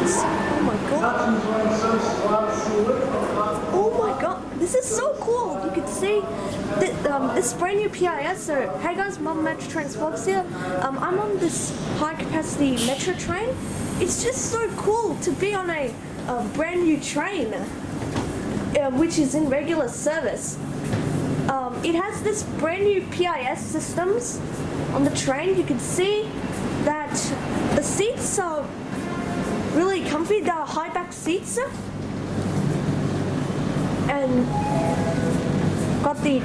trains. Oh my god. Oh my god, this is so cool. You can see this brand new PIS. So, hey guys, Melbourne Metro Trains Vlogs here. I'm on this high capacity metro train. It's just so cool to be on a brand new train, which is in regular service. It has this brand new PIS systems on the train. You can see that the seats are really comfy. They are high back seats, and got the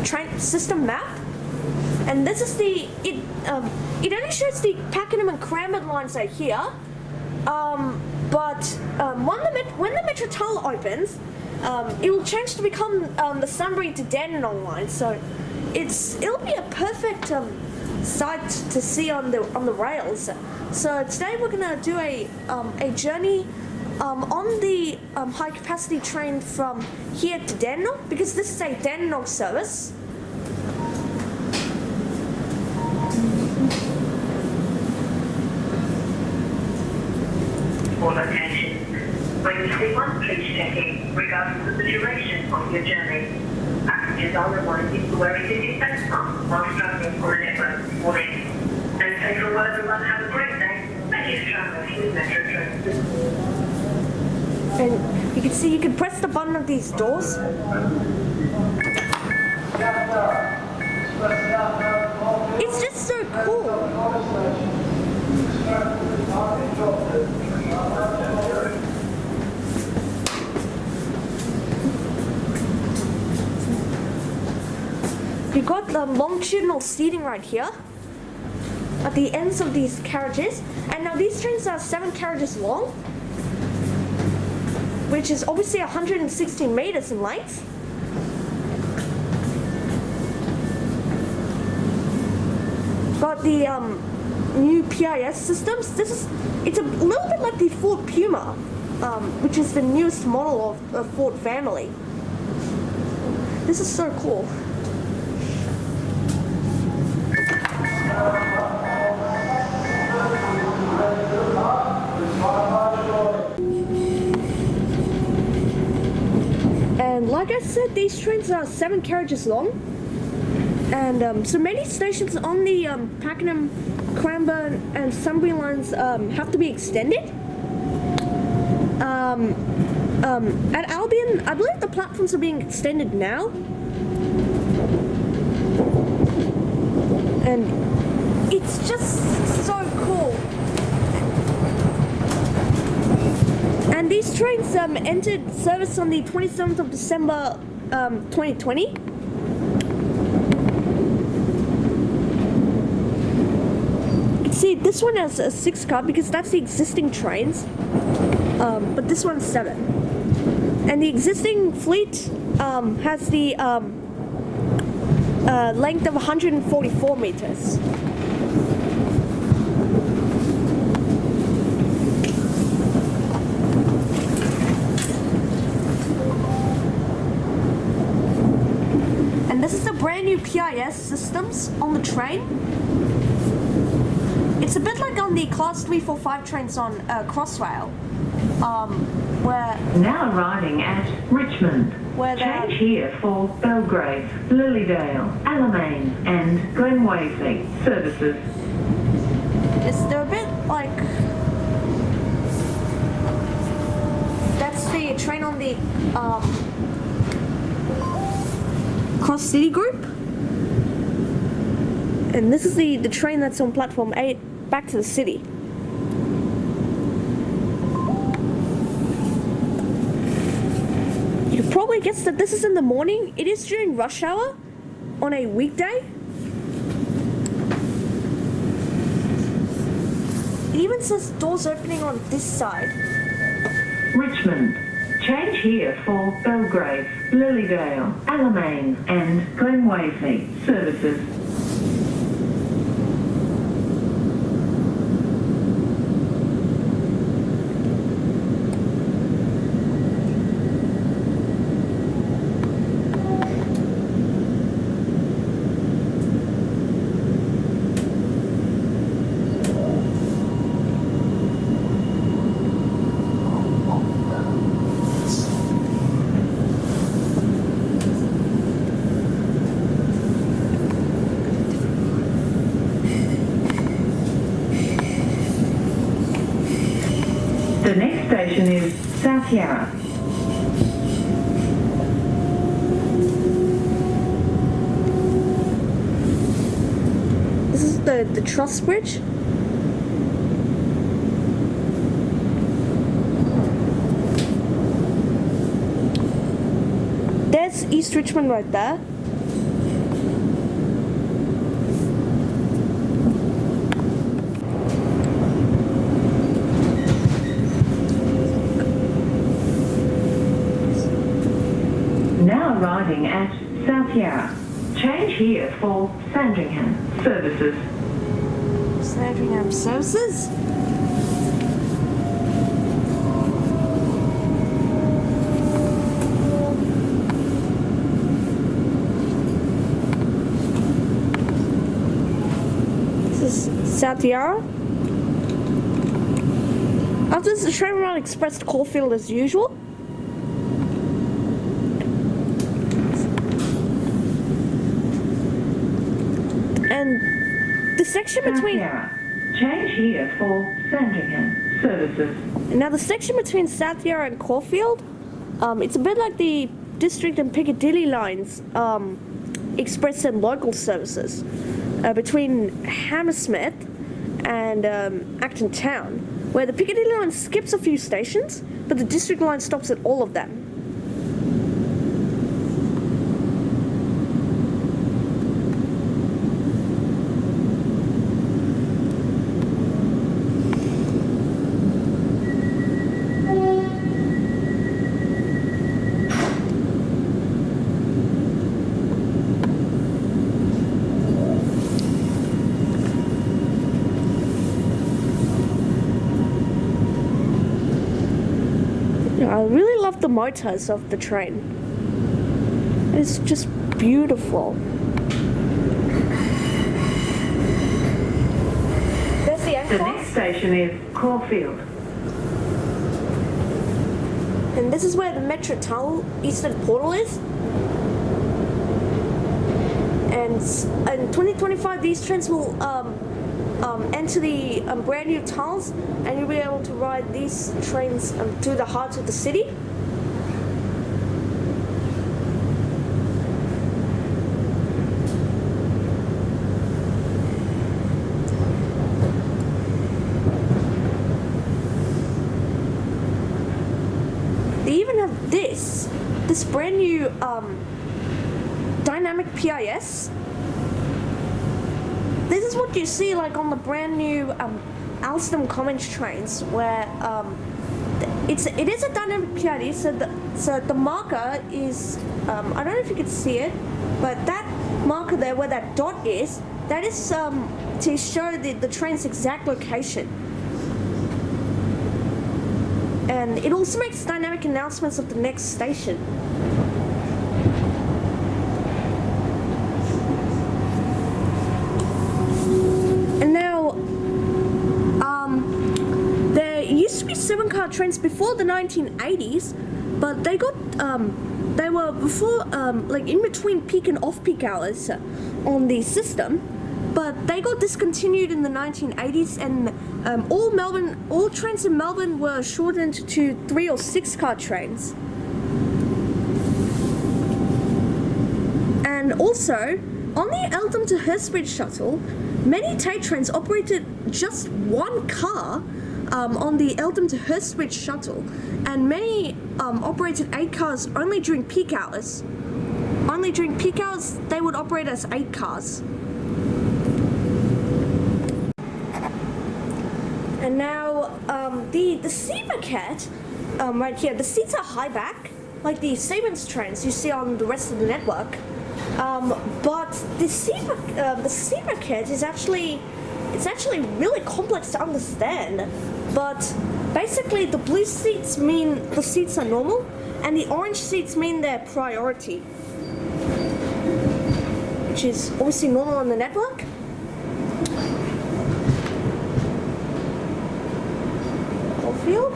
train system map. And this is it only shows the Pakenham and Cranbourne lines are here. But when the Metro Tunnel opens, it will change to become the Sunbury to Dandenong line. So it'll be a perfect sight to see on the rails. So today we're gonna do a journey on the high capacity train from here to Dandenong, because this is a Dandenong service. For location. When you see one, please check in, regardless of the duration of your journey. Passengers are reminded to wear a digit vest while travelling on the network this morning. And take a word, everyone, have a great day. Thank you for travelling with Metro Trains. And you can see you can press the button of these doors. It's just so cool. You've got the longitudinal seating right here at the ends of these carriages, and now these trains are 7 carriages long, which is obviously 160 meters in length. Got the new PIS systems. It's a little bit like the Ford Puma, which is the newest model of Ford family. This is so cool. And like I said, these trains are 7 carriages long, and so many stations on the Pakenham, Cranbourne and Sunbury lines have to be extended. At Albion, I believe the platforms are being extended now, and it's just so cool. And these trains entered service on the 27th of December 2020. You can see this one has a 6 car because that's the existing trains, but this one's 7. And the existing fleet has the length of 144 meters. This is the brand new PIS systems on the train. It's a bit like on the Class 345 trains on Crossrail, where... Now arriving at Richmond. Change here for Belgrave, Lilydale, Alamein and Glen Waverley services. They're a bit like... That's the train on the... Cross City Group, and this is the train that's on platform 8 back to the city. You can probably guess that this is in the morning. It is during rush hour on a weekday. It even says doors opening on this side. Richmond. Change here for Belgrave, Lilydale, Alamein and Glen Waverley services. The next station is South Yarra. This is the Truss Bridge. There's East Richmond right there. Now arriving at South Yarra. Change here for Sandringham services. Sandringham services. This is South Yarra. After this, the train will run express to Caulfield as usual. And the section between Change here for Sandringham services. now the section between South Yarra and Caulfield, it's a bit like the District and Piccadilly lines, express and local services between Hammersmith and Acton Town, where the Piccadilly line skips a few stations, but the District line stops at all of them. I really love the motors of the train. It's just beautiful. There's the The next station is Caulfield. And this is where the Metro Tunnel Eastern Portal is. And in 2025, these trains will enter the brand new tunnels, and you'll be able to ride these trains to the heart of the city. They even have this brand new dynamic PIS. This is what you see like on the brand new Alstom Commons trains, where it is a dynamic PID. So the marker is I don't know if you can see it, but that marker there where that dot is, that is to show the train's exact location. And it also makes dynamic announcements of the next station. And now, there used to be 7-car trains before the 1980s, but they got, they were before, like in between peak and off-peak hours on the system. But they got discontinued in the 1980s, and all trains in Melbourne were shortened to 3 or 6-car trains. And also, on the Eltham to Hurstbridge shuttle, many Tate trains operated just one car on the Eltham to Hurstbridge shuttle, and many operated 8 cars only during peak hours. Only during peak hours, they would operate as 8 cars. And now, the seat maquette, right here, the seats are high back, like the Siemens trains you see on the rest of the network. But the seat maquette is actually really complex to understand. But basically, the blue seats mean the seats are normal, and the orange seats mean they're priority, which is obviously normal on the network. Field.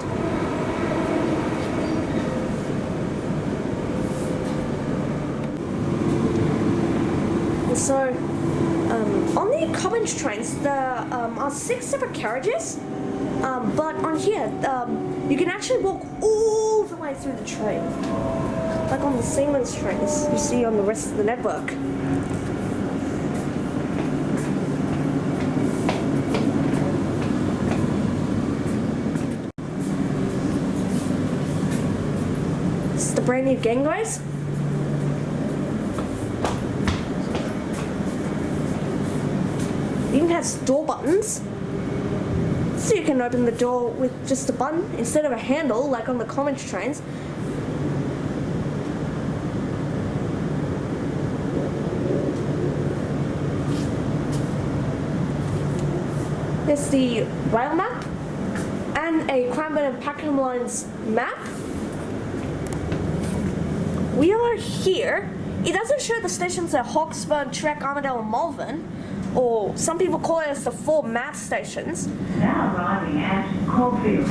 And so, on the Commons trains, there are 6 separate carriages, but on here, You can actually walk all the way through the train. Like on the Siemens trains you see on the rest of the network. This is the brand new gangways. It even has door buttons. So you can open the door with just a button instead of a handle like on the common trains. There's the rail map and a Cranbourne and Pakenham lines map. We are here. It doesn't show the stations at Hawkesbury, Trek, Armadale and Malvern, or some people call it as the 4 MAT stations. Now arriving at Caulfield.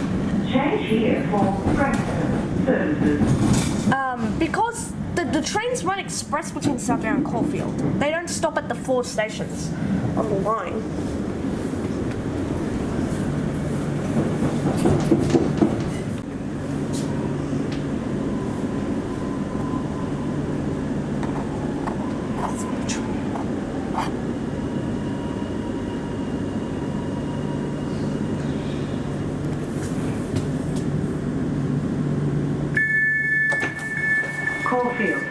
Change here for Frankston services. Because the trains run express between Southdale and Caulfield. They don't stop at the 4 stations on the line. Caulfield.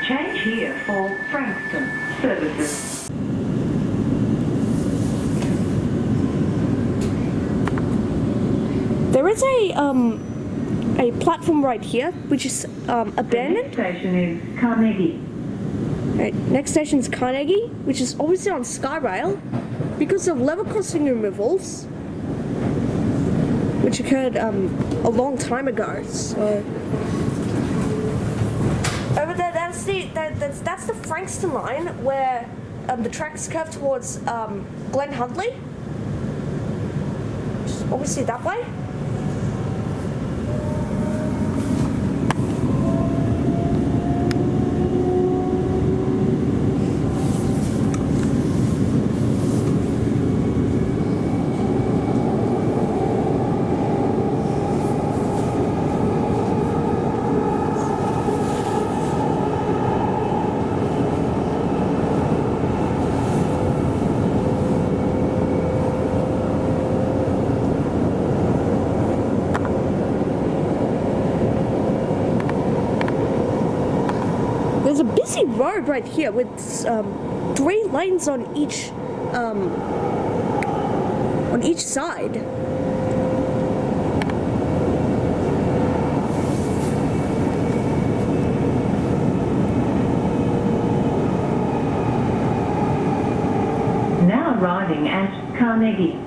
Change here for Frankston services. There is a platform right here, which is The abandoned. next station is Carnegie. Right, next station is Carnegie, which is obviously on Skyrail because of level crossing removals, which occurred a long time ago. So over there, that's the Frankston line where the tracks curve towards Glen Hundley. Obviously that way. There's a busy road right here with 3 lanes on each side. Now arriving at Carnegie.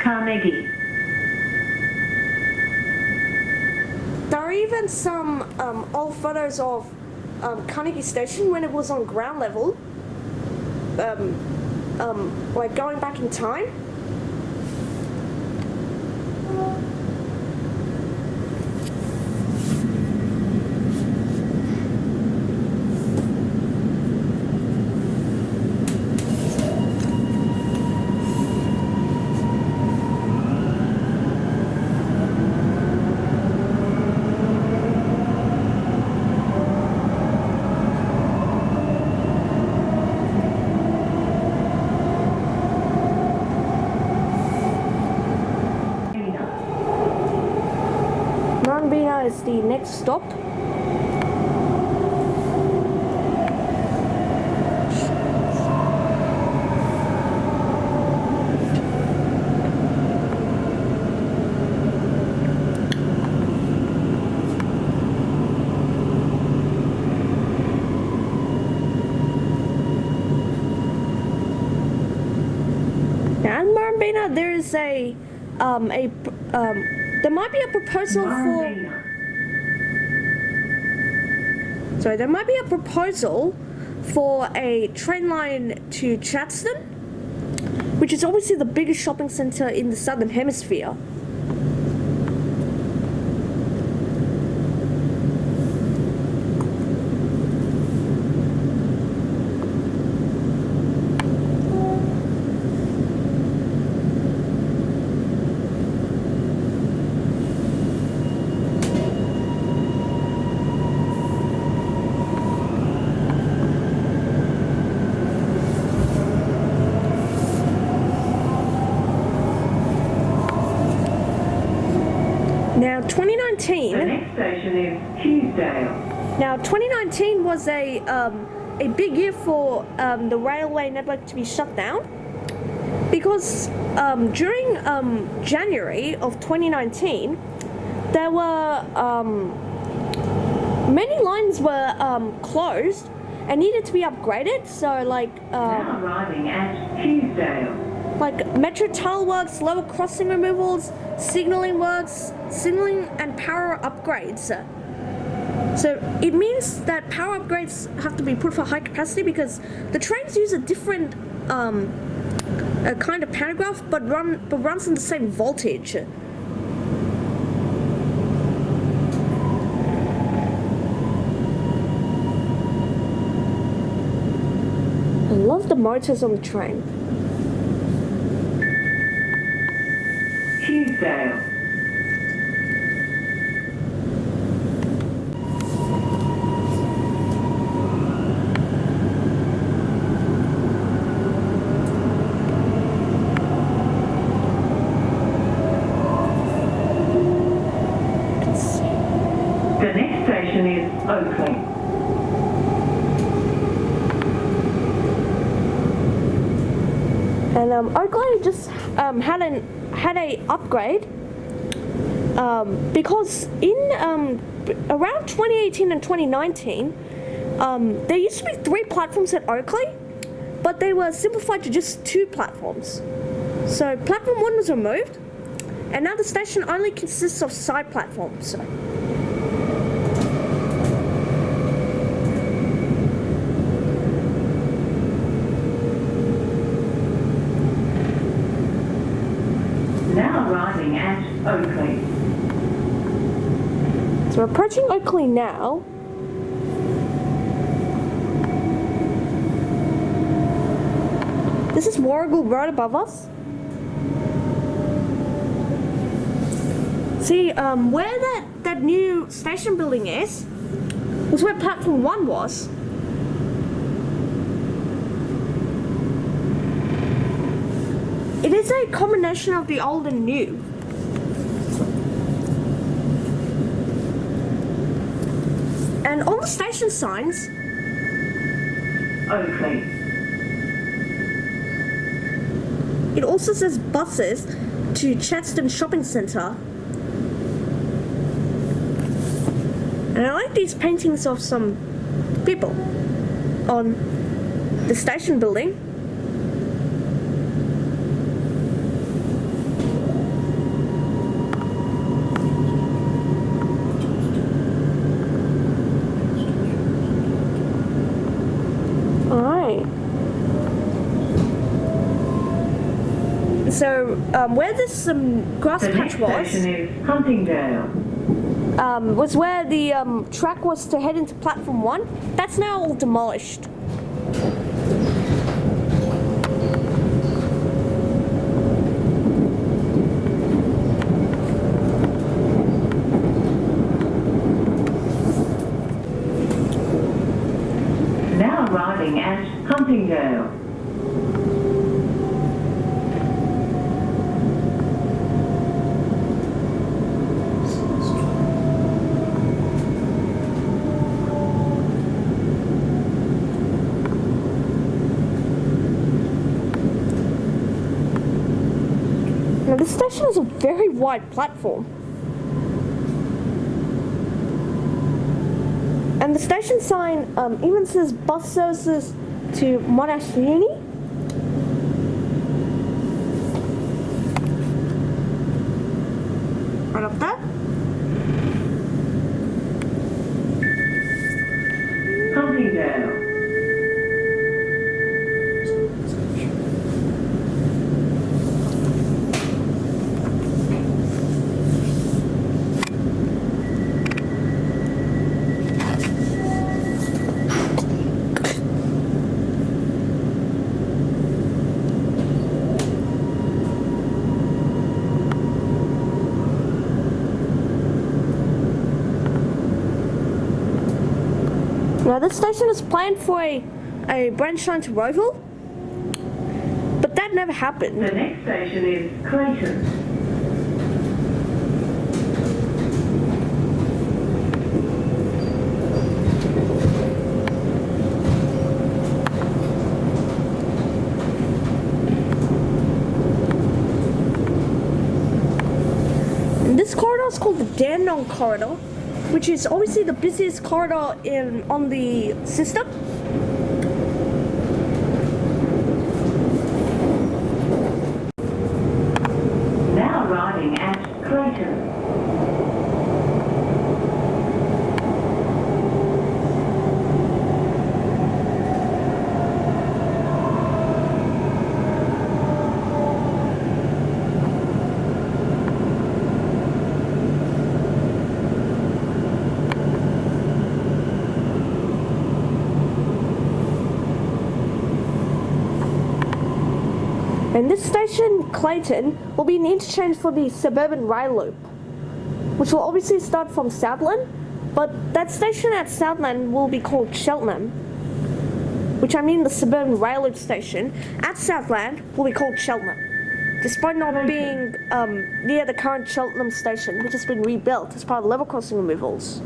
Carnegie. There are even some old photos of Carnegie Station when it was on ground level, like going back in time. Bina is the next stop. Sabina, there is there might be a proposal for. Sorry, there might be a proposal for a train line to Chadston, which is obviously the biggest shopping centre in the Southern Hemisphere. Now, 2019. The next station is Hughesdale. Now, 2019 was a big year for the railway network to be shut down because during January of 2019, there were many lines were closed and needed to be upgraded. So, like Now arriving at Hughesdale. like metro tile works, level crossing removals, signaling works, signaling and power upgrades. So it means that power upgrades have to be put for high capacity because the trains use a different a kind of pantograph, but runs in the same voltage. I love the motors on the train. Hughesdale. The next station is Oakley. And Oakley just had a upgrade because in around 2018 and 2019 there used to be 3 platforms at Oakley, but they were simplified to just 2 platforms. So platform 1 was removed, and now the station only consists of side platforms. Now arriving at Oakley. So we're approaching Oakley now. This is Warrigal Road above us. See, where that new station building is, was where platform 1 was. It is a combination of the old and new. And on the station signs, Oakley. it also says buses to Chadston Shopping Centre. And I like these paintings of some people on the station building. So where this grass The patch next station is Huntingdale. was where the track was to head into platform 1. That's now all demolished. Now arriving at Huntingdale. Now this station is a very wide platform. And the station sign even says bus services to Monash Uni. Right up there. Huntingdale. Now this station is planned for a branch line to Roeville, but that never happened. The next station is Clayton. And this corridor is called the Dandenong corridor, which is obviously the busiest corridor on the system. Now arriving at Clayton. And this station, Clayton, will be an interchange for the suburban rail loop, which will obviously start from Southland, but that station at Southland will be called Cheltenham, which I mean the suburban rail loop station at Southland will be called Cheltenham, despite not being near the current Cheltenham station, which has been rebuilt as part of level crossing removals.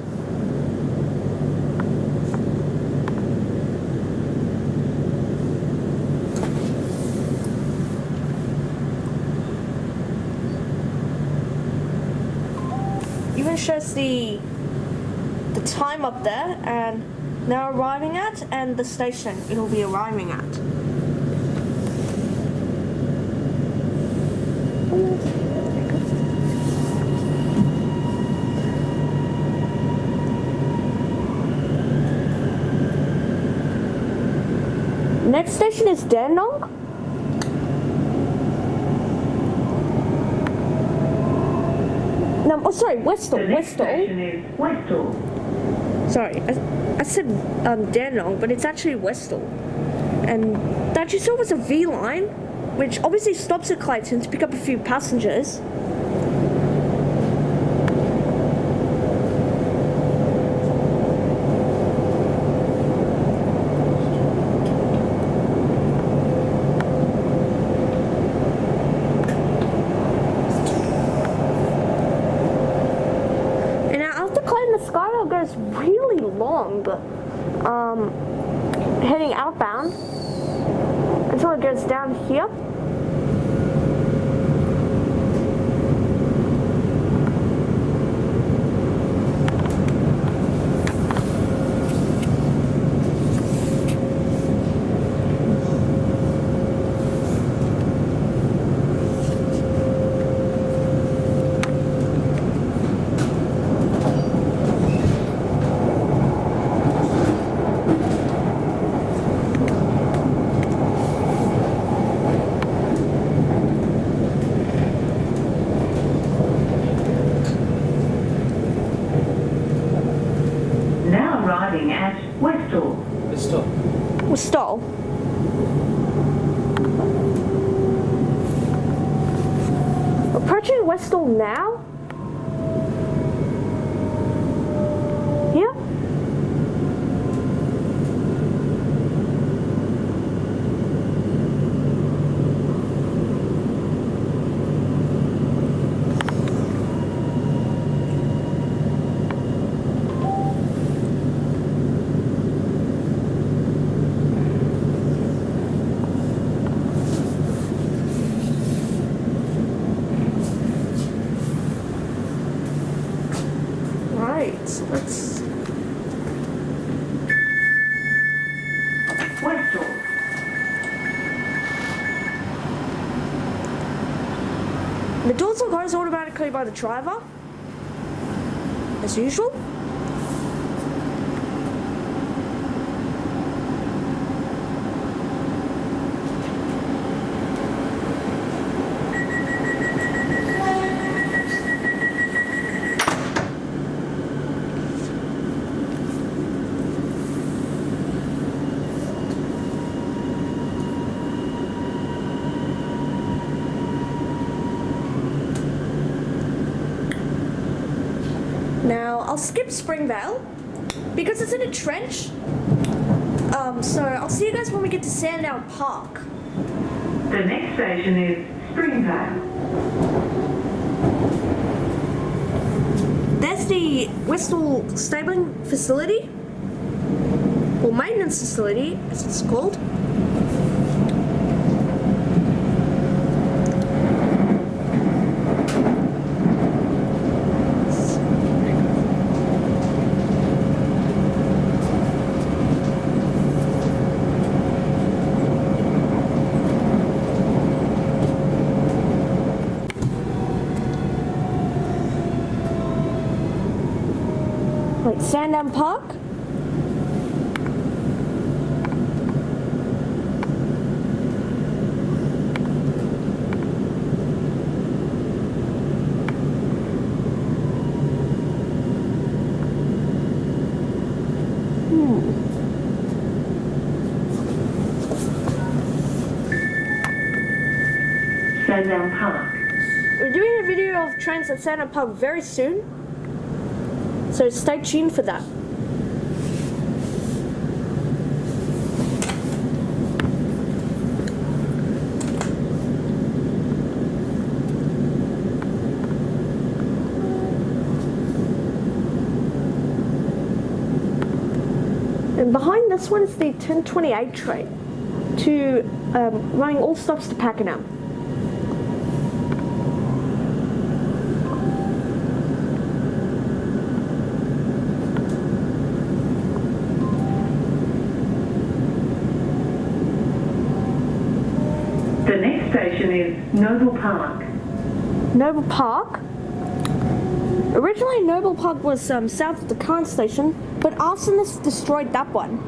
Even shows the time up there and now arriving at and the station it'll be arriving at. Next station is Dandenong. No, oh sorry, Westall. The next station is Westall. Sorry, I said Dandenong, but it's actually Westall. And that you saw was a V line, which obviously stops at Clayton to pick up a few passengers. Skywell goes really long, heading outbound until it goes down here. At Westall. Westall. Approaching Westall now. Here. Let's Westall. The doors will close automatically by the driver, as usual. Now, I'll skip Springvale because it's in a trench. So I'll see you guys when we get to Sandown Park. The next station is Springvale. There's the Westall Stabling Facility, or Maintenance Facility, as it's called. Like Sandown Park. Sandown Park. We're doing a video of trains at Sandown Park very soon, so stay tuned for that. And behind this one is the 1028 train to running all stops to Pakenham. The next station is Noble Park. Noble Park. Originally, Noble Park was south of the current station, but arsonists destroyed that one.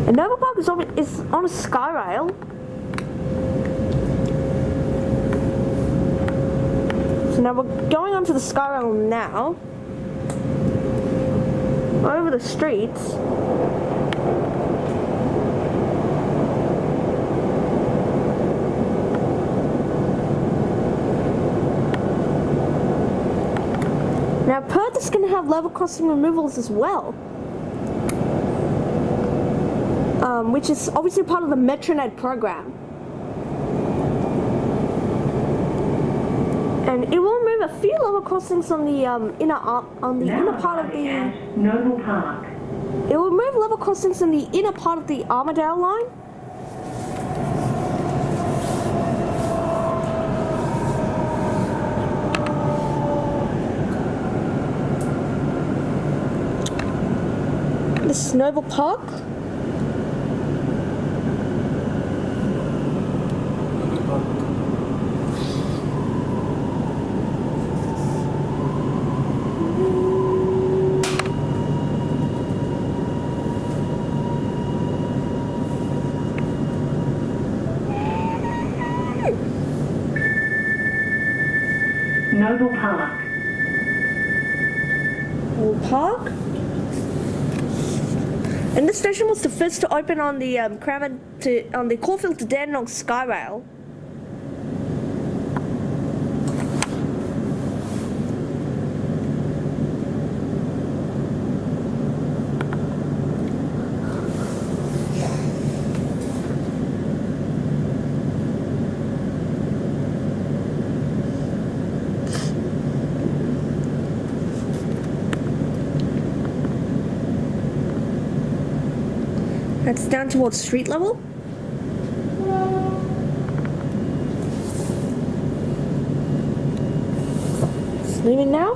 And Noble Park is on a sky rail. So now we're going onto the sky rail now. Over the streets. Now Perth is going to have level crossing removals as well, which is obviously part of the Metronet program, and it will remove a few level crossings on the inner part of the Noble Park. It will remove level crossings in the inner part of the Armadale line. This is Noble Park. Noble Park. Noble Park. And this station was the first to open on the on the Caulfield to Dandenong Skyrail. That's down towards street level. It's leaving now.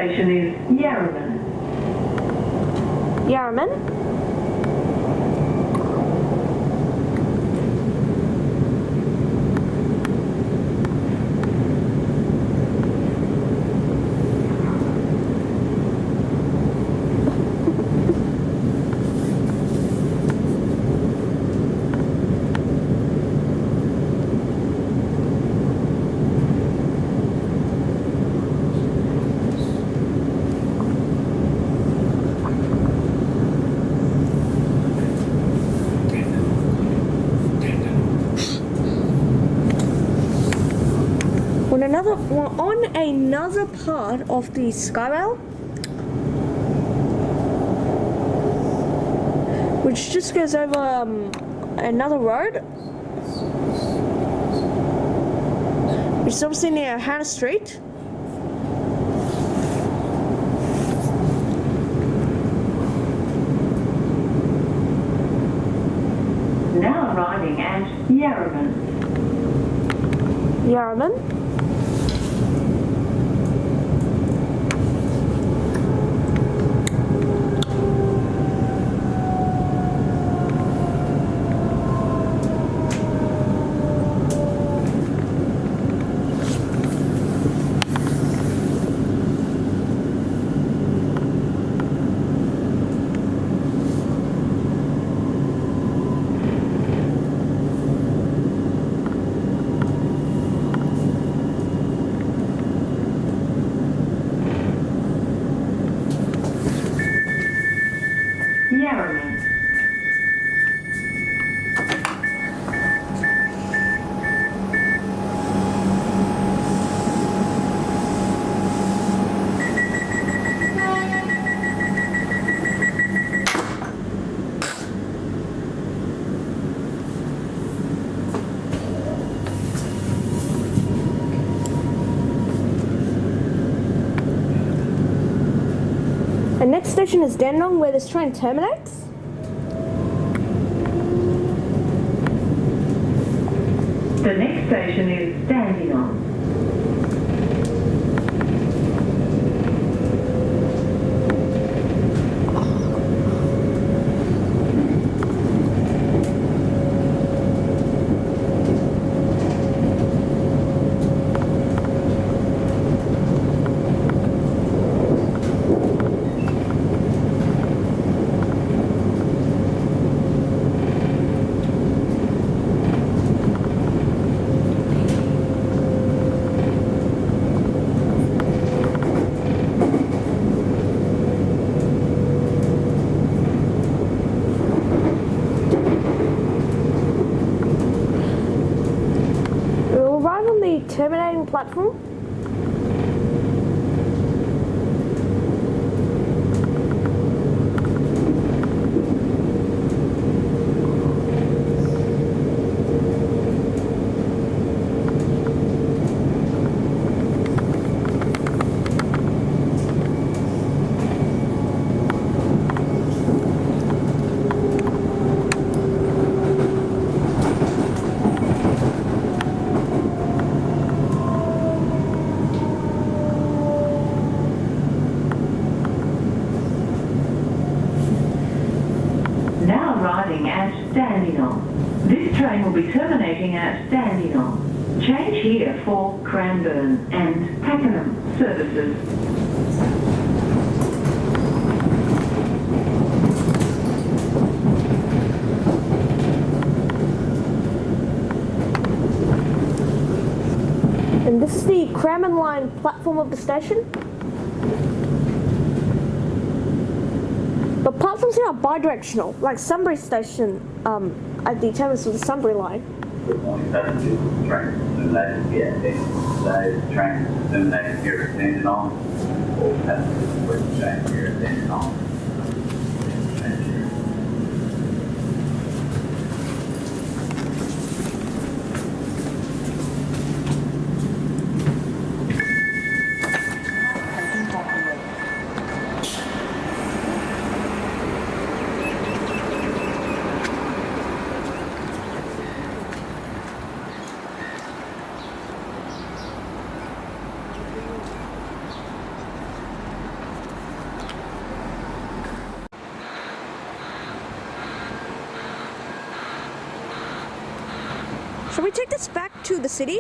station is Yarraman. Yarraman. We're on another part of the Skyrail, which just goes over another road, which is obviously near Hannah Street. Now arriving at Yarraman. Yarraman. Yarraman. The next station is Dandenong, where this train terminates. The next station is Dandenong. We'll arrive on the terminating platform. Now arriving at Dandenong. This train will be terminating at Dandenong. Change here for Cranbourne and Pakenham services. And this is the Cranbourne line platform of the station. But platforms here are bi-directional, like Sunbury Station at the terminus of the Sunbury line. Train terminated here at Dandenong, or passengers change here at Dandenong. Shall we take this back to the city?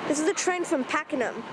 This is the train from Pakenham.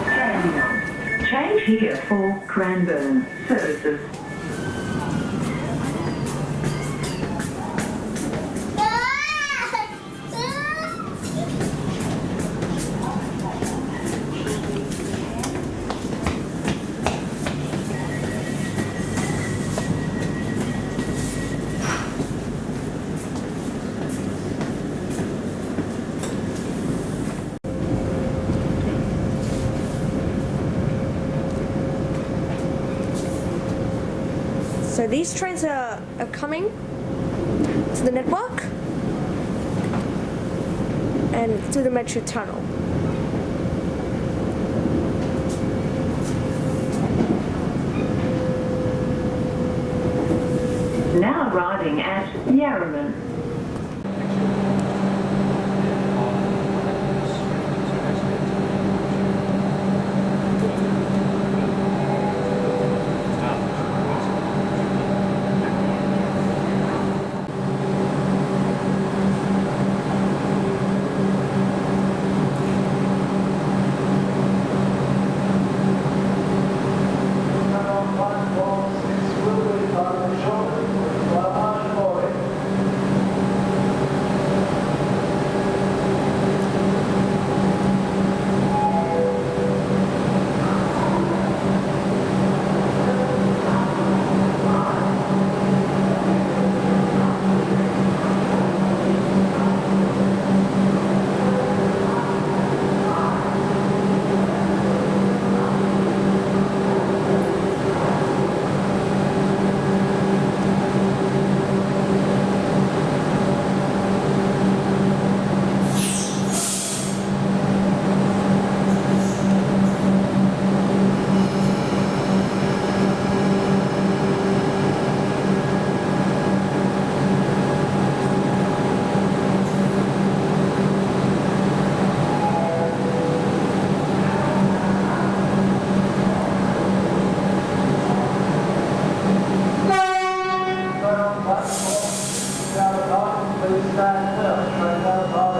Dandenong. Change here for Cranbourne services. So these trains are coming to the network and through the metro tunnel. Now arriving at Yarraman. Please stand up.